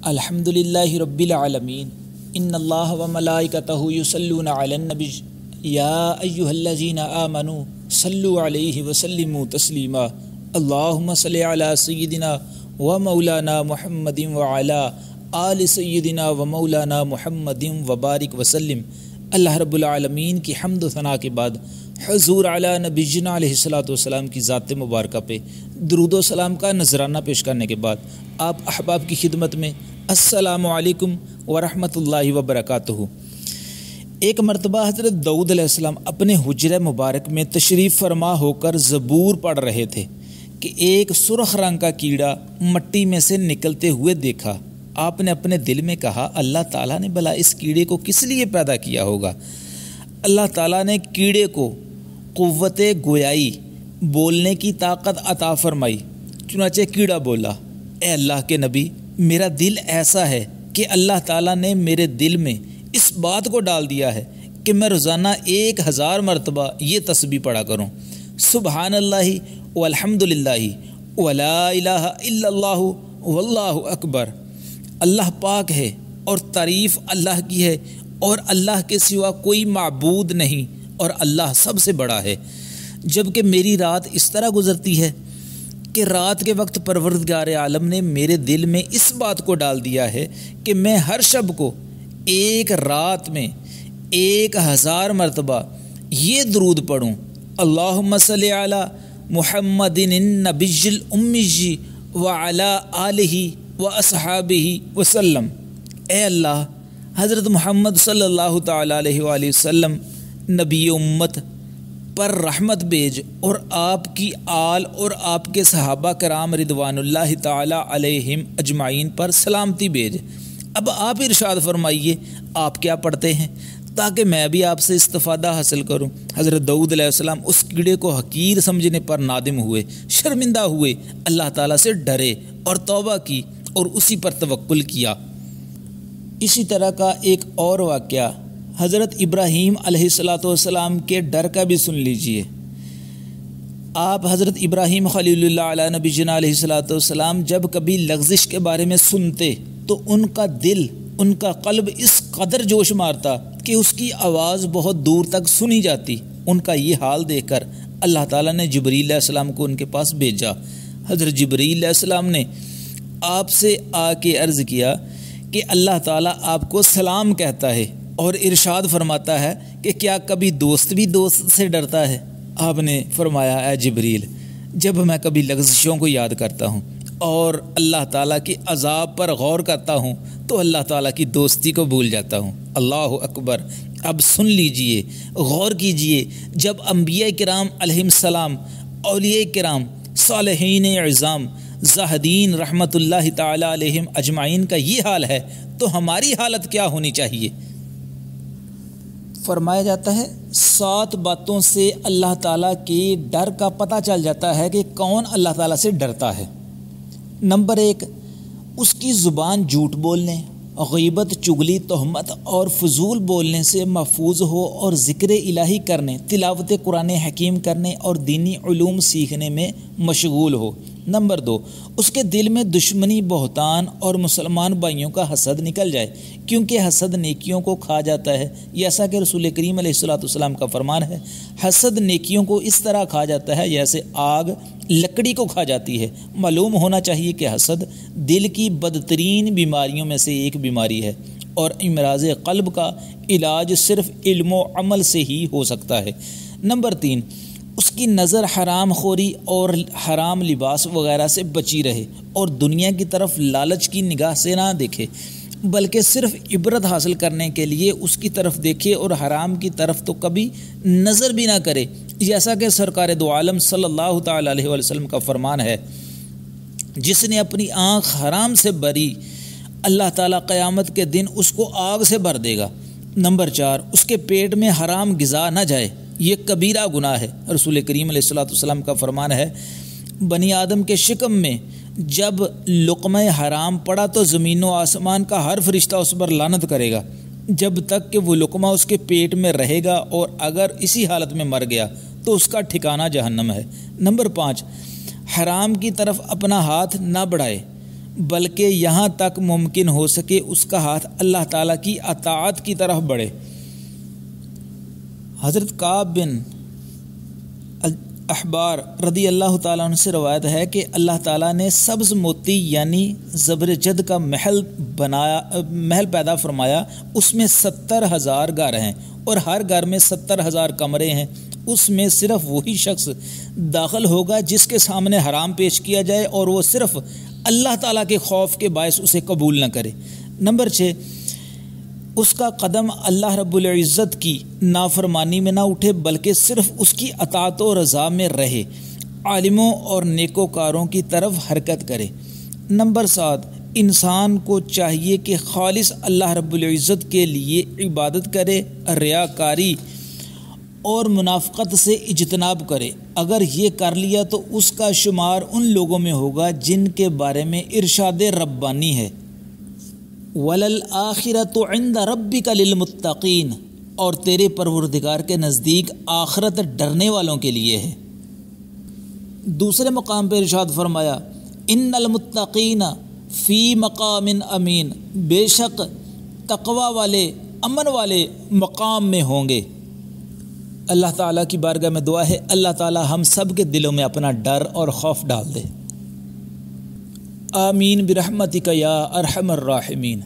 الحمدللہ رب العالمین ان اللہ و ملائکتہ یصلون علی النبی یا ایہا الذین آمنوا صلوا علیہ وسلموا تسلیما اللہم صلی علی سیدنا و مولانا محمد وعلی آل سیدنا و مولانا محمد وبارک وسلم۔ اللہ رب العالمین کی حمد و ثناء کے بعد حضور علی نبینا علیہ الصلوۃ والسلام کی ذات مبارکہ پہ درود و سلام کا نذرانہ پیش کرنے کے بعد آپ احباب کی خدمت میں السلام علیکم ورحمۃ اللہ وبرکاتہ۔ ایک مرتبہ حضرت داؤد علیہ السلام اپنے حجرہ مبارک میں تشریف فرما ہو کر زبور پڑھ رہے تھے کہ ایک سرخ رنگ کا کیڑا مٹی میں سے نکلتے ہوئے دیکھا۔ آپ نے اپنے دل میں کہا اللہ تعالیٰ نے بھلا اس کیڑے کو کس لیے پیدا کیا ہوگا؟ اللہ تعالیٰ نے کیڑے کو قوت گویائی، بولنے کی طاقت عطا فرمائی۔ چنانچہ کیڑا بولا، اے اللہ کے نبی، میرا دل ایسا ہے کہ اللہ تعالیٰ نے میرے دل میں اس بات کو ڈال دیا ہے کہ میں روزانہ 1000 مرتبہ یہ تسبیح پڑھا کروں، سبحان اللہ والحمد للہ ولا الہ الا اللہ واللہ اکبر۔ اللہ پاک ہے اور تعریف اللہ کی ہے اور اللہ کے سوا کوئی معبود نہیں اور اللہ سب سے بڑا ہے۔ جبکہ میری رات اس طرح گزرتی ہے کہ رات کے وقت پروردگار عالم نے میرے دل میں اس بات کو ڈال دیا ہے کہ میں ہر شب کو ایک رات میں 1000 مرتبہ یہ درود پڑھوں، اللہم صلی علی محمد النبی الامی وعلی آلہ واصحابہ وسلم۔ اے اللہ، حضرت محمد صلی اللہ تعالیٰ علیہ وآلہ وسلم نبی امت پر رحمت بھیج اور آپ کی آل اور آپ کے صحابہ کرام رضوان اللہ تعالیٰ علیہم اجمعین پر سلامتی بھیج۔ اب آپ ارشاد فرمائیے آپ کیا پڑھتے ہیں تاکہ میں بھی آپ سے استفادہ حاصل کروں۔ حضرت داؤد علیہ السلام اس کیڑے کو حقیر سمجھنے پر نادم ہوئے، شرمندہ ہوئے، اللہ تعالیٰ سے ڈرے اور توبہ کی اور اسی پر توکل کیا۔ اسی طرح کا ایک اور واقعہ حضرت ابراہیم علیہ السلام کے ڈر کا بھی سن لیجئے۔ آپ حضرت ابراہیم خلیل اللہ علیہ نبی جنا علیہ السلام جب کبھی لغزش کے بارے میں سنتے تو ان کا دل، ان کا قلب اس قدر جوش مارتا کہ اس کی آواز بہت دور تک سنی جاتی۔ ان کا یہ حال دیکھ کر اللہ تعالیٰ نے جبریل علیہ السلام کو ان کے پاس بھیجا۔ حضرت جبریل علیہ السلام نے آپ سے آ کے عرض کیا کہ اللہ تعالیٰ آپ کو سلام کہتا ہے اور ارشاد فرماتا ہے کہ کیا کبھی دوست بھی دوست سے ڈرتا ہے؟ آپ نے فرمایا، اے جبریل، جب میں کبھی لغزشوں کو یاد کرتا ہوں اور اللہ تعالیٰ کی عذاب پر غور کرتا ہوں تو اللہ تعالیٰ کی دوستی کو بھول جاتا ہوں۔ اللہ اکبر۔ اب سن لیجئے، غور کیجئے، جب انبیاء کرام علیہم السلام، اولیاء کرام، صالحین عظام، زاہدین رحمت اللہ تعالی علیہم اجمعین کا یہ حال ہے تو ہماری حالت کیا ہونی چاہیے؟ فرمایا جاتا ہے 7 باتوں سے اللہ تعالیٰ کے ڈر کا پتہ چل جاتا ہے کہ کون اللہ تعالیٰ سے ڈرتا ہے۔ نمبر 1، اس کی زبان جھوٹ بولنے، غیبت، چغلی، تہمت اور فضول بولنے سے محفوظ ہو اور ذکر الہی کرنے، تلاوت قرآن حکیم کرنے اور دینی علوم سیکھنے میں مشغول ہو۔ نمبر 2، اس کے دل میں دشمنی، بہتان اور مسلمان بھائیوں کا حسد نکل جائے، کیونکہ حسد نیکیوں کو کھا جاتا ہے، جیسا کہ رسول کریم علیہ السلام کا فرمان ہے، حسد نیکیوں کو اس طرح کھا جاتا ہے جیسے آگ لکڑی کو کھا جاتی ہے۔ معلوم ہونا چاہیے کہ حسد دل کی بدترین بیماریوں میں سے ایک بیماری ہے اور امراض قلب کا علاج صرف علم و عمل سے ہی ہو سکتا ہے۔ نمبر 3، اس کی نظر حرام خوری اور حرام لباس وغیرہ سے بچی رہے اور دنیا کی طرف لالچ کی نگاہ سے نہ دیکھے، بلکہ صرف عبرت حاصل کرنے کے لیے اس کی طرف دیکھے اور حرام کی طرف تو کبھی نظر بھی نہ کرے، جیسا کہ سرکار دو عالم صلی اللہ تعالی علیہ وسلم کا فرمان ہے، جس نے اپنی آنکھ حرام سے بری، اللہ تعالیٰ قیامت کے دن اس کو آگ سے بھر دے گا۔ نمبر 4، اس کے پیٹ میں حرام غذا نہ جائے، یہ کبیرہ گناہ ہے۔ رسول کریم علیہ السلام کا فرمان ہے، بنی آدم کے شکم میں جب لقمہ حرام پڑا تو زمین و آسمان کا ہر فرشتہ اس پر لعنت کرے گا جب تک کہ وہ لقمہ اس کے پیٹ میں رہے گا، اور اگر اسی حالت میں مر گیا تو اس کا ٹھکانہ جہنم ہے۔ نمبر 5، حرام کی طرف اپنا ہاتھ نہ بڑھائے، بلکہ یہاں تک ممکن ہو سکے اس کا ہاتھ اللہ تعالیٰ کی اطاعت کی طرف بڑھے۔ حضرت کعب بن احبار رضی اللہ تعالیٰ عنہ سے روایت ہے کہ اللہ تعالیٰ نے سبز موتی یعنی زبرجد کا محل پیدا فرمایا، اس میں 70,000 گھر ہیں اور ہر گھر میں 70,000 کمرے ہیں، اس میں صرف وہی شخص داخل ہوگا جس کے سامنے حرام پیش کیا جائے اور وہ صرف اللہ تعالیٰ کے خوف کے باعث اسے قبول نہ کرے۔ نمبر 6، اس کا قدم اللہ رب العزت کی نافرمانی میں نہ اٹھے بلکہ صرف اس کی اطاعت و رضا میں رہے، عالموں اور نیکوکاروں کی طرف حرکت کرے۔ نمبر 7، انسان کو چاہیے کہ خالص اللہ رب العزت کے لیے عبادت کرے، ریاکاری اور منافقت سے اجتناب کرے۔ اگر یہ کر لیا تو اس کا شمار ان لوگوں میں ہوگا جن کے بارے میں ارشاد ربانی ہے، وَلَلْآخِرَةُ عِنْدَ رَبِّكَ لِلْمُتَّقِينَ، اور تیرے پروردگار کے نزدیک آخرت ڈرنے والوں کے لیے ہے۔ دوسرے مقام پہ ارشاد فرمایا، ان المتقین فی مقام امین، بے شک تقوی والے امن والے مقام میں ہوں گے۔ اللہ تعالیٰ کی بارگاہ میں دعا ہے اللہ تعالیٰ ہم سب کے دلوں میں اپنا ڈر اور خوف ڈال دے۔ آمین برحمتک یا ارحم الراحمین۔